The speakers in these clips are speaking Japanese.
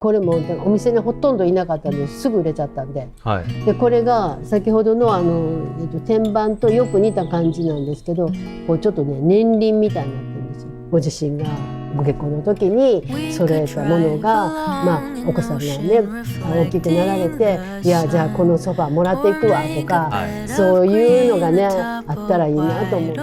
これもお店にほとんどいなかったんですぐ売れちゃったんで、はい、でこれが先ほどの天板とよく似た感じなんですけど、こうちょっとね年輪みたいになってるんですよ。ご自身がご結婚の時に揃えたものが、お子さんがね大きくなられて、じゃあこのソファーもらっていくわとか、はい、そういうのがねあったらいいなと思う。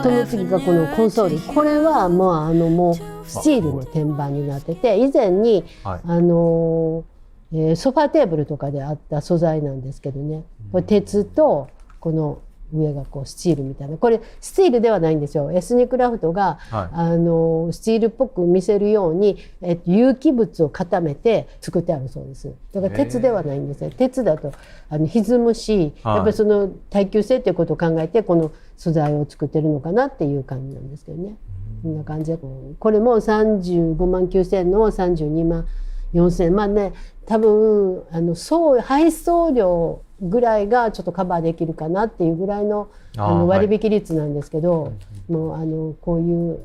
その次がこのコンソール、これはもうスチールの天板になってて、以前に、はい、ソファーテーブルとかであった素材なんですけどね、これ鉄とこの上がこうスチールみたいな、これスチールではないんですよ。エスニックラフトが、はい、スチールっぽく見せるように、有機物を固めて作ってあるそうです。だから鉄ではないんですね。鉄だと歪むし、やっぱりその耐久性ということを考えてこの素材を作ってるのかなっていう感じなんですけどね。こんな感じで、これも35万9,000の32万4,000、まあね、多分配送料ぐらいがちょっとカバーできるかなっていうぐらいの割引率なんですけど、はい、もうこういう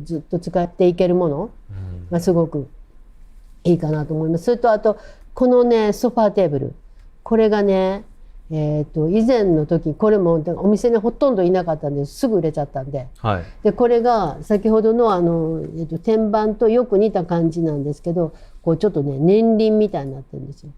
ずっと使っていけるものがすごくいいかなと思います。それとあとこのねソファーテーブル、これがね以前の時これもお店にほとんどいなかったんですぐ売れちゃったんで、はい、でこれが先ほどの天板とよく似た感じなんですけど、こうちょっとね年輪みたいになってるんですよ。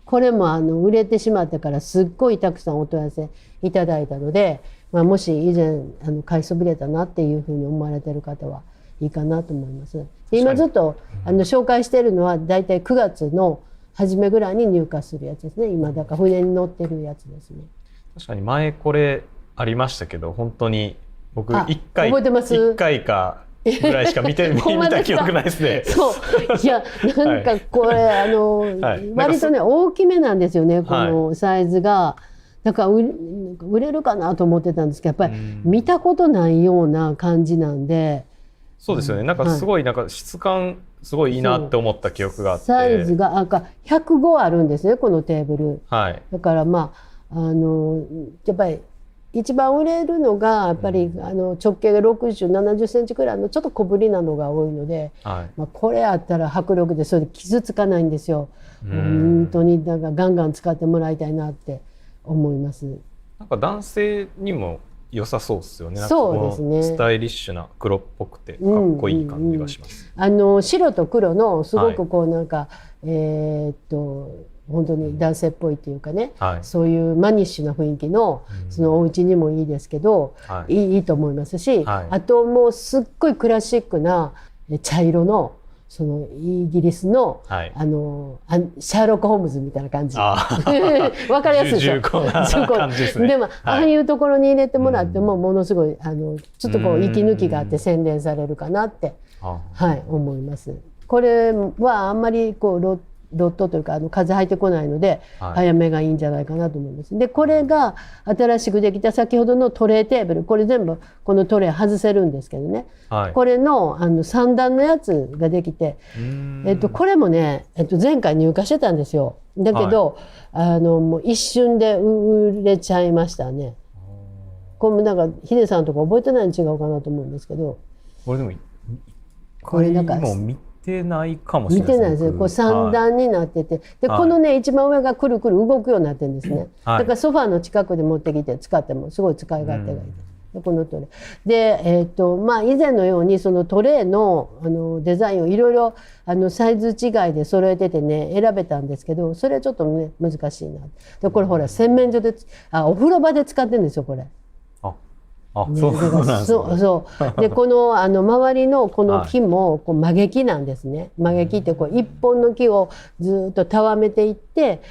これも売れてしまってからすっごいたくさんお問い合わせいただいたので、もし以前買いそびれたなっていうふうに思われてる方はいいかなと思います。で今ずっと紹介しているのはだいたい9月の初めぐらいに入荷するやつですね。今だから船に乗ってるやつですね。確かに前これありましたけど、本当に僕1回覚えてます？1回かぐらいしか見た記憶ないですね。そういやなんかこれ、はい、割とね大きめなんですよね、このサイズが。はい、だから売れるかなと思ってたんですけど、やっぱり見たことないような感じなんで。そうですよね。なんかすごいなんか質感すごいいいなって思った記憶があって、サイズが105あるんですね、このテーブル。はい、だからやっぱり一番売れるのがやっぱり直径が60、70センチくらいのちょっと小ぶりなのが多いので、はい、これあったら迫力でそれで傷つかないんですよ。本当にだからガンガン使ってもらいたいなって思います。なんか男性にも良さそうですよね。そうですね。スタイリッシュな黒っぽくてかっこいい感じがします。白と黒のすごくこうなんか、はい、本当に男性っぽいっていうかね、はい、そういうマニッシュな雰囲気のそのお家にもいいですけど、はい、いいと思いますし、はい、あともうすっごいクラシックな茶色のそのイギリスの、はい、シャーロック・ホームズみたいな感じわかりやすいでしょ。重厚な感じですね。でも、はい、ああいうところに入れてもらってもものすごいちょっとこう息抜きがあって洗練されるかなって、はい、思います。これはあんまりこうロットというか風入ってこないので、はい、早めがいいんじゃないかなと思います。でこれが新しくできた先ほどのトレーテーブル、これ全部このトレー外せるんですけどね、はい、これの3段のやつができて、これもね、前回入荷してたんですよ。だけど、はい、もう一瞬で売れちゃいましたね。これなんかヒデさんとか覚えてないに違うかなと思うんですけど、これなんか見てないかもしれないですね。見てないですよ。こう3段になってて、でこのね一番上がくるくる動くようになってるんですね。だからソファーの近くで持ってきて使ってもすごい使い勝手がいいです。でこのトレーで以前のようにそのトレーのデザインをいろいろサイズ違いで揃えててね選べたんですけど、それはちょっとね難しいな。でこれほら洗面所でお風呂場で使ってるんですよ、これ。そうなんですね。そうでこの周りのこの木もこう曲げ木なんですね。曲げ木ってこう一本の木をずっとたわめていって、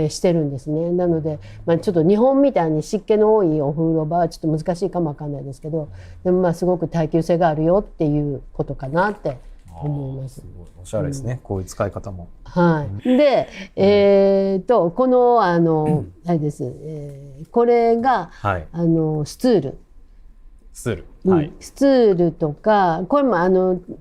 してるんですね。なので、ちょっと日本みたいに湿気の多いお風呂場はちょっと難しいかもわかんないですけど、でもすごく耐久性があるよっていうことかなって思います。すごいおしゃれですね、こういう使い方も。はい。で、このあれです、これが、はい、スツール。スツールとかこれも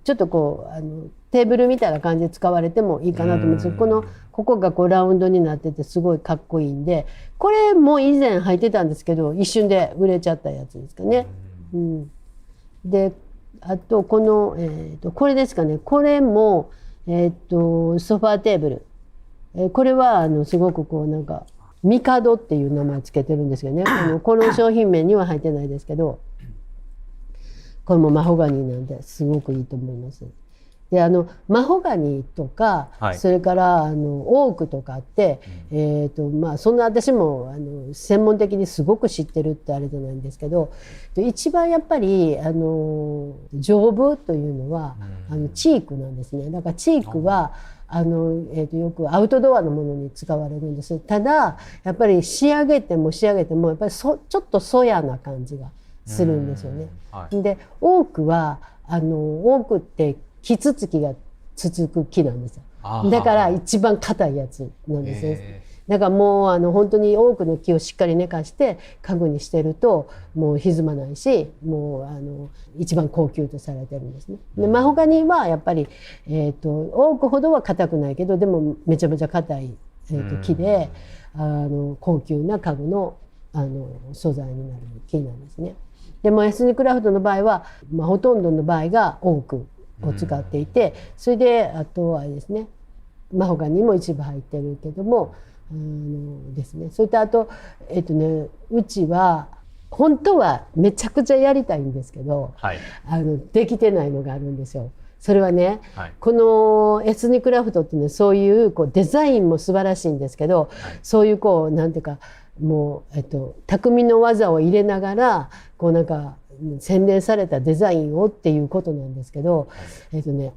ちょっとこうテーブルみたいな感じで使われてもいいかなと思うんですけど、ここがこうラウンドになっててすごいかっこいいんで、これも以前履いてたんですけど一瞬で売れちゃったやつですかね。であとこの、これですかね、これも、ソファーテーブル、これはすごくこうなんかミカドっていう名前つけてるんですけどね、この商品名には入ってないですけど、これもマホガニーなんですごくいいと思います。でマホガニーとか、はい、それからオークとかって、まあ、そんな私も専門的にすごく知ってるってあれじゃないんですけど、一番やっぱり丈夫というのはチークなんですね。だからチークはよくアウトドアのものに使われるんです。ただやっぱり仕上げてもやっぱりちょっとそやな感じがするんですよね。はい、でオークはオークって木つつきが続く木なんですよ。だから一番硬いやつなんですね。だからもう本当に多くの木をしっかり寝かして家具にしてるともう歪まないし、もう一番高級とされてるんですね。でマホガニーはやっぱり、多くほどは硬くないけど、でもめちゃめちゃ硬い、木で高級な家具の素材になる木なんですね。でもエスニッククラフトの場合は、ほとんどの場合がオークを使っていて、それであとはですね、マホガニーも一部入ってるけどもですね、それとあとうちは本当はめちゃくちゃやりたいんですけど、はい、できてないのがあるんですよ。それはね、はい、このエスニッククラフトってね、そういうデザインも素晴らしいんですけど、はい、そういうなんていうかもう匠の技を入れながらなんか洗練されたデザインをっていうことなんですけど、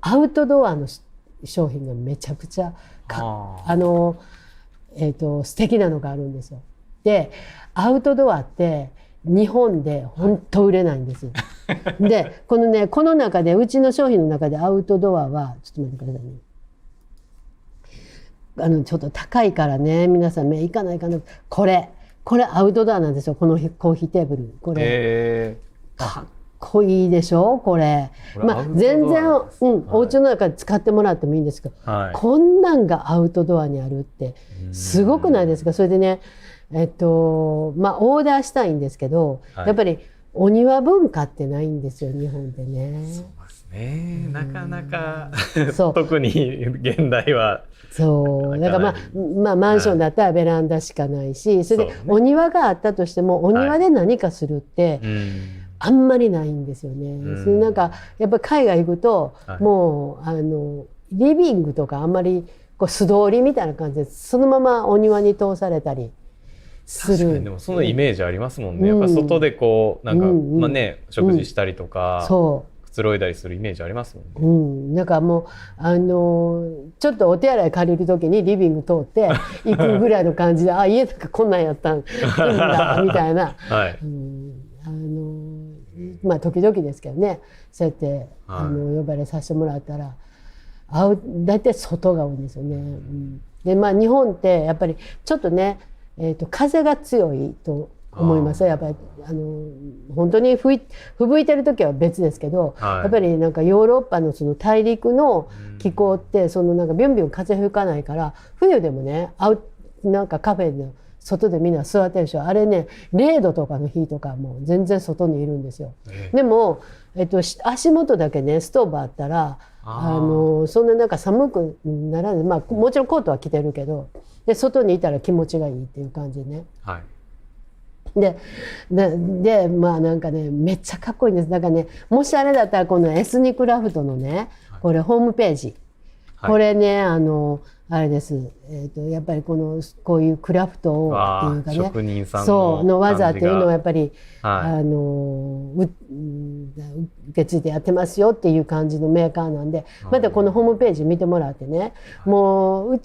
アウトドアの商品がめちゃくちゃ素敵なのがあるんですよ。でアウトドアって日本で本当売れないんです。でこの中でうちの商品の中でアウトドアはちょっと待ってくださいね。ちょっと高いからね、皆さん目いかないかな。これアウトドアなんですよ。このコーヒーテーブル、これかっこいいでしょこれ。まあ全然、お家の中で使ってもらってもいいんですけど、はい、こんなんがアウトドアにあるってすごくないですか。それでね、まあオーダーしたいんですけど、はい、やっぱりお庭文化ってないんですよ、日本でね。そうですね、なかなか特に現代は。そうだからマンションだったらベランダしかないし、それでお庭があったとしてもお庭で何かするって、はい、あんまりないんですよね。それなんかやっぱり海外行くと、はい、もうリビングとかあんまり素通りみたいな感じでそのままお庭に通されたりする。確かにでもそのイメージありますもんね。やっぱ外でなんか、まあね、食事したりとか、くつろいだりするイメージありますもんね。なんかもうちょっとお手洗い借りる時にリビング通って行くぐらいの感じであ、家なんかこんなんやったんだみたいな、はい、まあ時々ですけどね、そうやって呼ばれさせてもらったら大体外が多いんですよね。でまあ日本ってやっぱりちょっとね、風が強いと思います。やっぱり本当に吹雪いてる時は別ですけど、はい、やっぱりなんかヨーロッパのその大陸の気候ってなんかビュンビュン風吹かないから、冬でもねなんかカフェの外でみんな座ってるでしょ。あれね0度とかの日とかもう全然外にいるんですよ。でも、足元だけねストーブあったらそんななんか寒くならない。まあもちろんコートは着てるけど、で外にいたら気持ちがいいっていう感じね。はい、でまあなんかねめっちゃかっこいいんです。だからね、もしあれだったらこのエスニッククラフトのね、これホームページ、はい、これねあれです。やっぱりこういうクラフトをっていうかね、職人さんの技っていうのはやっぱり、はい、受け継いでやってますよっていう感じのメーカーなんで、またこのホームページ見てもらってね、もう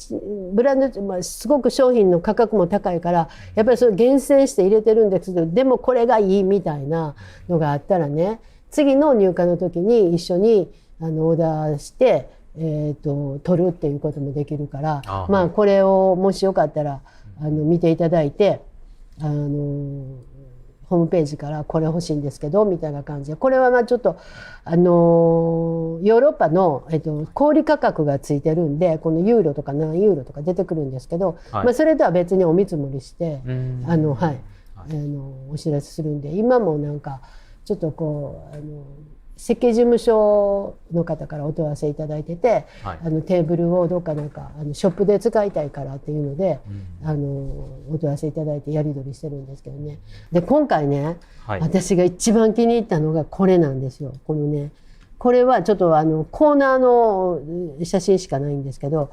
ブランド、すごく商品の価格も高いからやっぱりそれ厳選して入れてるんですけど、でもこれがいいみたいなのがあったらね、次の入荷の時に一緒にオーダーして取るっていうこともできるから、まあこれをもしよかったら見ていただいて、ホームページからこれ欲しいんですけどみたいな感じで、これはまあちょっとヨーロッパの、小売価格がついてるんで、このユーロとか何ユーロとか出てくるんですけど、はい、まあそれとは別にお見積もりしてはい、お知らせするんで、今もなんかちちょっとこう設計事務所の方からお問い合わせいただいてて、はい、テーブルをどっかなんかショップで使いたいからっていうので、お問い合わせいただいてやり取りしてるんですけどね。で今回ね、はい、私が一番気に入ったのがこれなんですよ。このね、これはちょっとコーナーの写真しかないんですけど、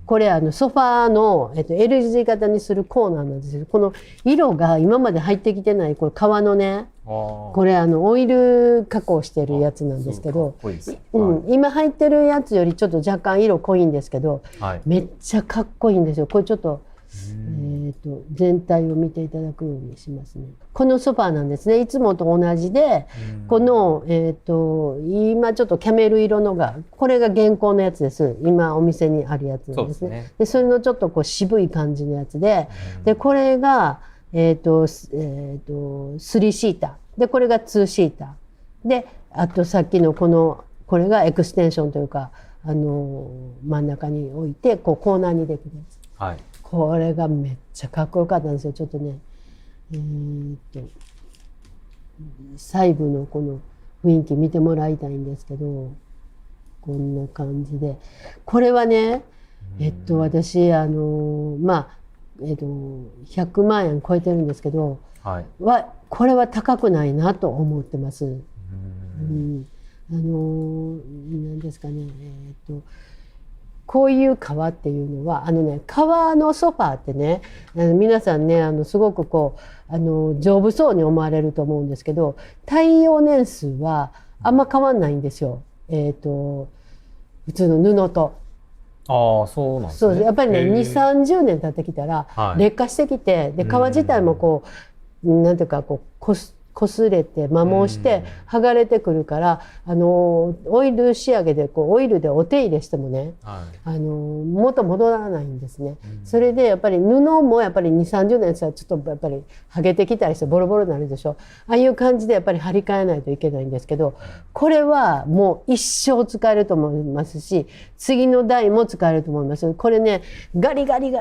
これソファーの、L 字型にするコーナーなんですけど、この色が今まで入ってきてないこれ革のね、これオイル加工してるやつなんですけど、今入ってるやつよりちょっと若干色濃いんですけど、はい、めっちゃかっこいいんですよ。これちょっと全体を見ていただくようにしますね。このソファーなんですね。いつもと同じで、この、今ちょっとキャメル色のがこれが現行のやつです。今お店にあるやつなんですね。でそれのちょっとこう渋い感じのやつで、でこれが3シーターで、これが2シーターで、あとさっきのこれがエクステンションというか真ん中に置いてこうコーナーにできるやつ。はい、これがめっちゃかっこよかったんですよ。ちょっとね、細部のこの雰囲気見てもらいたいんですけど、こんな感じで、これはね、私100万円超えてるんですけど、はい、これは高くないなと思ってます。何ですかね、こういう革っていうのは革のソファーってね、皆さんねすごくこう丈夫そうに思われると思うんですけど、耐用年数はあんま変わんないんですよ。普通の布と。そうなんですね。やっぱりね2、30年経ってきたら劣化してきて、で革自体もこうなんていうかこう擦れて摩耗して剥がれてくるから、オイル仕上げでこうオイルでお手入れしてもね、元戻らないんですね。それでやっぱり布もやっぱり2、30年したらちょっとやっぱり剥げてきたりしてボロボロになるでしょ。ああいう感じでやっぱり張り替えないといけないんですけど、これはもう一生使えると思いますし、次の代も使えると思います。これねガリガリ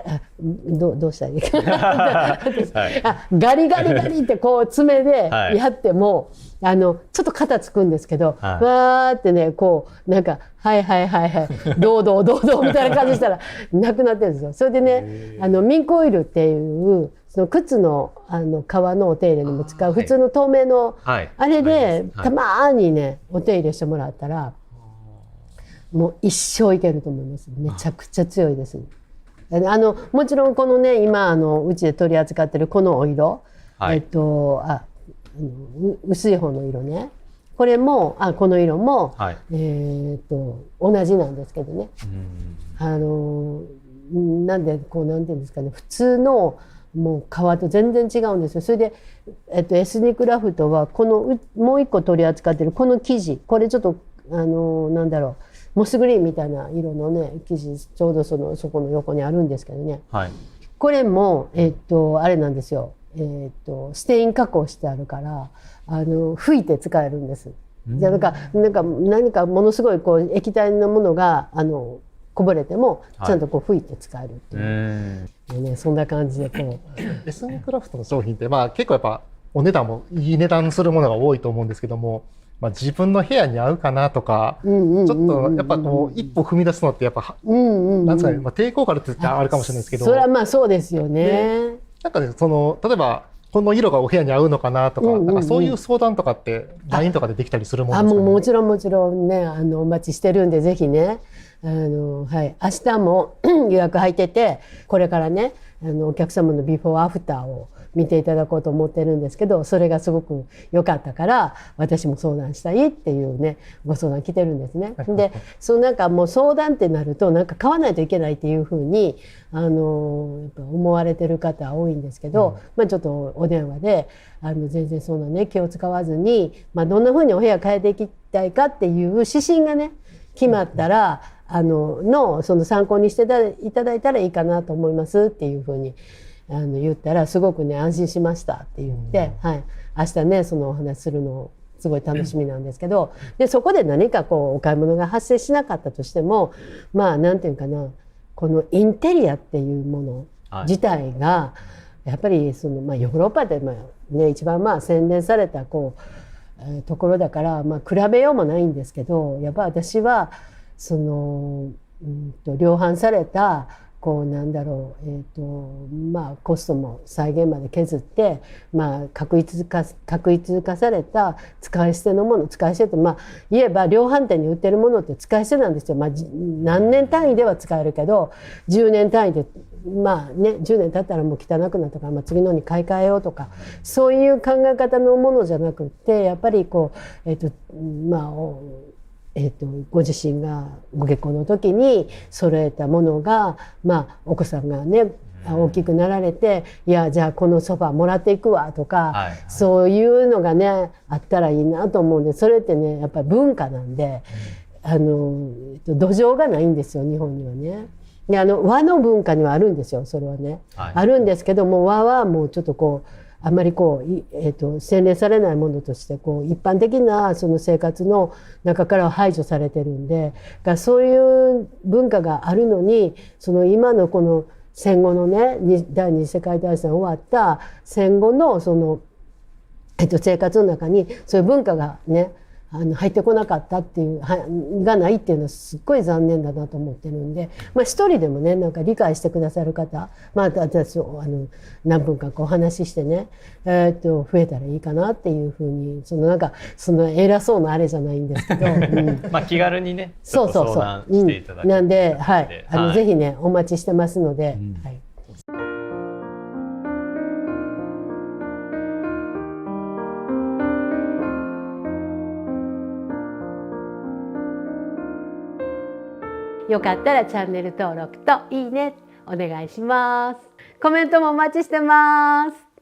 どうしたらいいかガリガリガリってこう爪でやっても、ちょっと肩つくんですけど、わーってねこうなんかはいどうどうみたいな感じしたらなくなってるんですよ。それでねミンクオイルっていうその靴の革のお手入れにも使う普通の透明のあれでたまにねお手入れしてもらったらもう一生いけると思います。めちゃくちゃ強いです。もちろんこのね今うちで取り扱ってるこのお色、薄い方の色ね、これもこの色も、同じなんですけどね、なんでこうなんていうんですかね、普通のもう革と全然違うんですよ。それで、エスニックラフトはこのもう一個取り扱ってるこの生地、これちょっとなんだろうモスグリーンみたいな色のね生地ちょうどそこの横にあるんですけどね、これもあれなんですよ。ステイン加工してあるから拭いて使えるんです。じゃあ何かものすごいこう液体のものがこぼれてもちゃんとこう拭いて使えるっていう、ね、そんな感じでこうエスニッククラフトの商品って結構やっぱお値段もいい値段するものが多いと思うんですけども、自分の部屋に合うかなとかちょっとやっぱこう一歩踏み出すのってやっぱなんですかね、抵抗感あるって言ったらあるかもしれないですけど、それはそうですよね。なんかね例えばこの色がお部屋に合うのかなとか、なんかそういう相談とかって LINE とかでできたりするもんですかね。もちろんねお待ちしてるんでぜひね明日も予約入ってて、これからねお客様のビフォーアフターを見ていただこうと思ってるんですけど、それがすごく良かったから私も相談したいっていうねご相談来てるんですね。でなんかもう相談ってなるとなんか買わないといけないっていうふうにやっぱ思われてる方多いんですけど、ちょっとお電話で全然そんなね気を使わずに、どんなふうにお部屋変えていきたいかっていう指針がね決まったらその参考にしていただいたらいいかなと思いますっていうふうに言ったらすごくね安心しましたって言って、明日ねそのお話するのすごい楽しみなんですけど、でそこで何かこうお買い物が発生しなかったとしてもなんていうかな、このインテリアっていうもの自体がやっぱりヨーロッパで一番洗練されたこところだから、まあ、比べようもないんですけど、やっぱ私はその、量販されたこうなんだろう、まあ、コストも再現まで削って、まあ、確一化された使い捨てのもの、使い捨てって、まあ、言えば量販店に売ってるものって使い捨てなんですよ。まあ、何年単位では使えるけど10年単位で、まあね、10年経ったらもう汚くなったから、まあ、次のに買い替えようとか、そういう考え方のものじゃなくって、やっぱりこう、まあご自身がご結婚の時に揃えたものが、まあ、お子さんがね大きくなられて、いやじゃあこのソファーもらっていくわとか、はいはい、そういうのがねあったらいいなと思うんで、それってねやっぱり文化なんで、土壌がないんですよ日本にはね。で和の文化にはあるんですよ、それはね、はい、あるんですけども、和はもうちょっとこうあんまりこう、洗練されないものとしてこう一般的なその生活の中からは排除されてるんで、そういう文化があるのに、その今のこの戦後のね第二次世界大戦終わった戦後のその、生活の中にそういう文化がね入ってこなかったっていうがないっていうのはすっごい残念だなと思ってるんで、まあ、一人でもねなんか理解してくださる方、まあ、私何分かこうお話ししてね、増えたらいいかなっていうふうに、なんかその偉そうなあれじゃないんですけど、まあ気軽にねそう相談していただける、なんで、はい、ぜひねお待ちしてますので。はい。よかったらチャンネル登録といいねお願いします。コメントもお待ちしてます。